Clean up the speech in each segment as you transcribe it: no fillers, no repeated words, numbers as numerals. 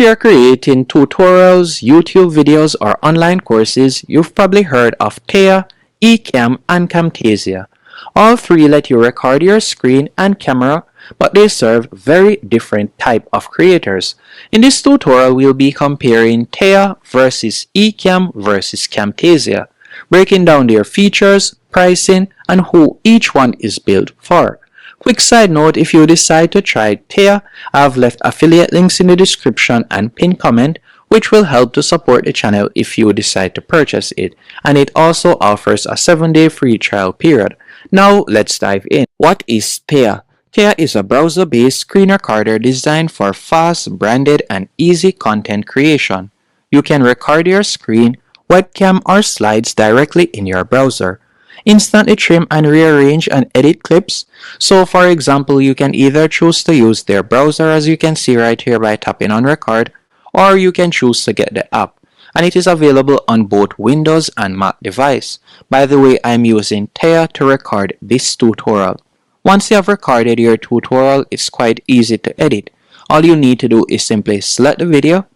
you're creating tutorials, YouTube videos, or online courses, you've probably heard of Tella, Ecamm, and Camtasia. All three let you record your screen and camera, but they serve very different type of creators. In this tutorial, we'll be comparing Tella versus Ecamm versus Camtasia, breaking down their features, pricing, and who each one is built for. Quick side note, if you decide to try Tella, I've left affiliate links in the description and pinned comment, which will help to support the channel if you decide to purchase it. And it also offers a 7-day free trial period. Now let's dive in. What is Tella? Tella is a browser-based screen recorder designed for fast, branded, and easy content creation. You can record your screen, webcam, or slides directly in your browser. Instantly trim and rearrange and edit clips. So for example, you can either choose to use their browser, as you can see right here by tapping on record, or you can choose to get the app. And it is available on both Windows and Mac device. By the way, I'm using Tella to record this tutorial. Once you have recorded your tutorial, it's quite easy to edit. All you need to do is simply select the video.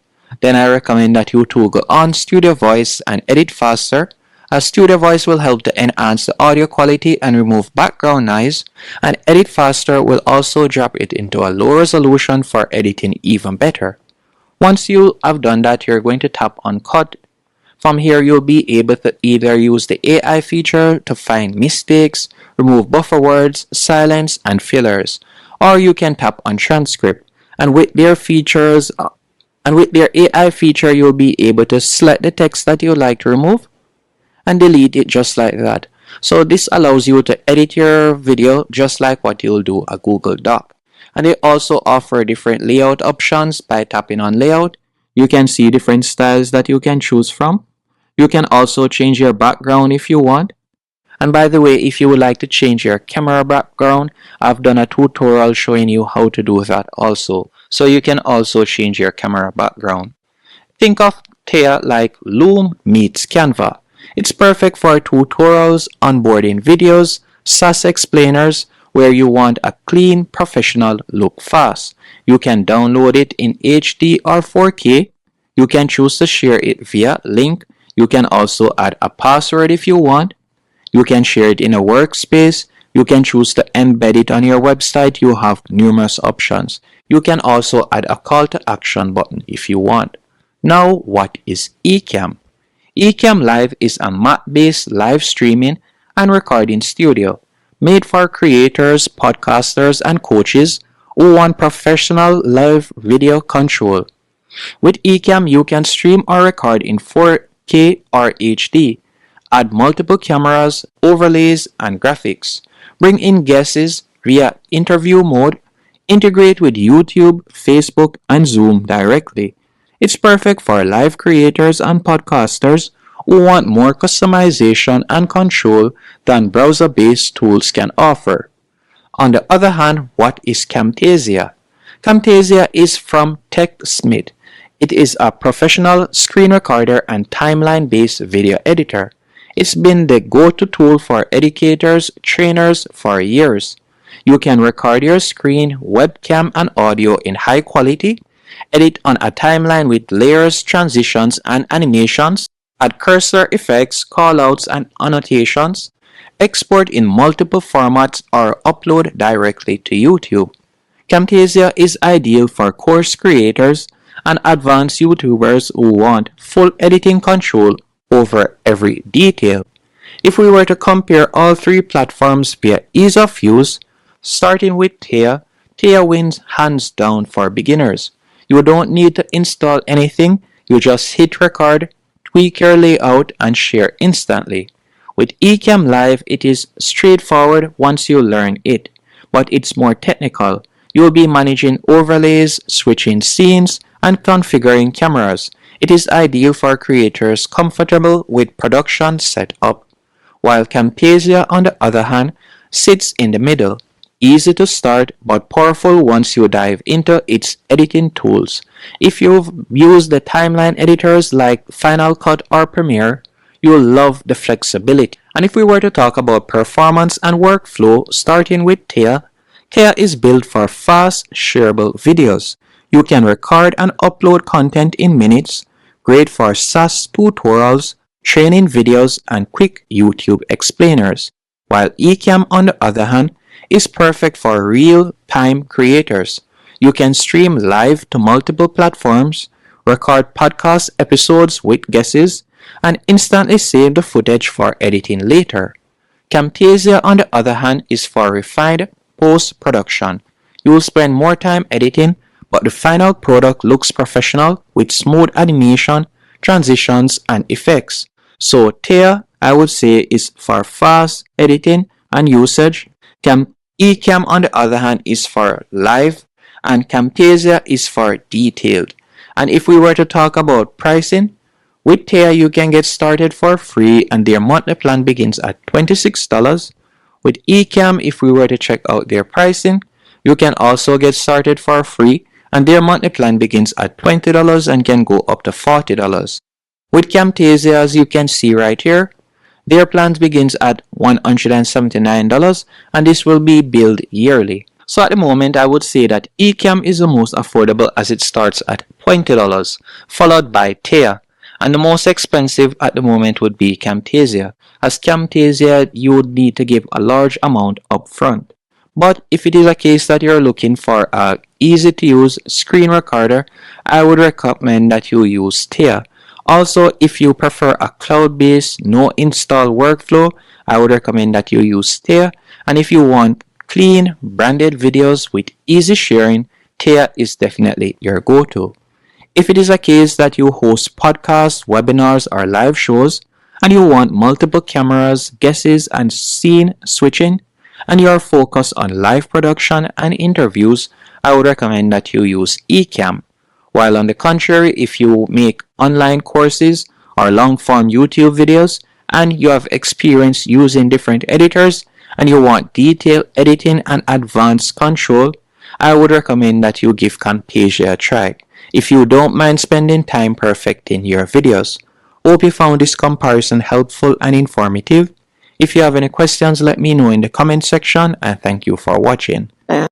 Then I recommend that you toggle on Studio Voice and edit faster, as Studio Voice will help to enhance the audio quality and remove background noise, and Edit Faster will also drop it into a low resolution for editing even better. Once you have done that, you're going to tap on Cut. From here, you'll be able to either use the AI feature to find mistakes, remove buffer words, silence, and fillers, or you can tap on Transcript, and with their AI feature, you'll be able to select the text that you'd like to remove and delete it just like that. So this allows you to edit your video just like what you'll do a Google Doc. And they also offer different layout options. By tapping on layout, you can see different styles that you can choose from. You can also change your background if you want. And by the way, if you would like to change your camera background, I've done a tutorial showing you how to do that also. So you can also change your camera background. Think of Tella like Loom meets Canva. It's perfect for tutorials, onboarding videos, SaaS explainers, where you want a clean, professional look fast. You can download it in HD or 4K. You can choose to share it via link. You can also add a password if you want. You can share it in a workspace. You can choose to embed it on your website. You have numerous options. You can also add a call to action button if you want. Now, what is Ecamm? Ecamm Live is a Mac-based live streaming and recording studio made for creators, podcasters, and coaches who want professional live video control. With Ecamm, you can stream or record in 4K or HD, add multiple cameras, overlays, and graphics, bring in guests via interview mode, integrate with YouTube, Facebook, and Zoom directly. It's perfect for live creators and podcasters who want more customization and control than browser-based tools can offer. On the other hand, what is Camtasia? Camtasia is from TechSmith. It is a professional screen recorder and timeline-based video editor. It's been the go-to tool for educators, trainers for years. You can record your screen, webcam, and audio in high quality, edit on a timeline with layers, transitions, and animations, add cursor effects, callouts, and annotations, export in multiple formats, or upload directly to YouTube. Camtasia is ideal for course creators and advanced YouTubers who want full editing control over every detail. If we were to compare all three platforms via ease of use, starting with Tella, Tella wins hands down for beginners. You don't need to install anything, you just hit record, tweak your layout, and share instantly. With Ecamm Live, it is straightforward once you learn it, but it's more technical. You'll be managing overlays, switching scenes, and configuring cameras. It is ideal for creators comfortable with production setup, while Camtasia, on the other hand, sits in the middle. Easy to start but powerful once you dive into its editing tools. If you've used the timeline editors like Final Cut or Premiere, you'll love the flexibility. And if we were to talk about performance and workflow, starting with Tella, Tella is built for fast, shareable videos. You can record and upload content in minutes, great for SaaS tutorials, training videos, and quick YouTube explainers. While Ecamm, on the other hand, is perfect for real-time creators. You can stream live to multiple platforms, record podcast episodes with guests, and instantly save the footage for editing later. Camtasia, on the other hand, is for refined post-production. You will spend more time editing, but the final product looks professional with smooth animation, transitions, and effects. So Tella, I would say, is for fast editing and usage. Ecamm, on the other hand, is for live, and Camtasia is for detailed. And if we were to talk about pricing, with Tella you can get started for free and their monthly plan begins at $26. With Ecamm, if we were to check out their pricing, you can also get started for free and their monthly plan begins at $20 and can go up to $40. With Camtasia, as you can see right here, their plans begins at $179 and this will be billed yearly. So at the moment, I would say that Ecamm is the most affordable as it starts at $20, followed by Tella. And the most expensive at the moment would be Camtasia, as Camtasia you would need to give a large amount up front. But if it is a case that you're looking for a easy to use screen recorder, I would recommend that you use Tella. Also, if you prefer a cloud-based, no install workflow, I would recommend that you use Tella. And if you want clean, branded videos with easy sharing, Tella is definitely your go-to. If it is a case that you host podcasts, webinars, or live shows, and you want multiple cameras, guests, and scene switching, and you are focused on live production and interviews, I would recommend that you use Ecamm. While on the contrary, if you make online courses or long-form YouTube videos, and you have experience using different editors, and you want detailed editing and advanced control, I would recommend that you give Camtasia a try if you don't mind spending time perfecting your videos. Hope you found this comparison helpful and informative. If you have any questions, let me know in the comment section, and thank you for watching.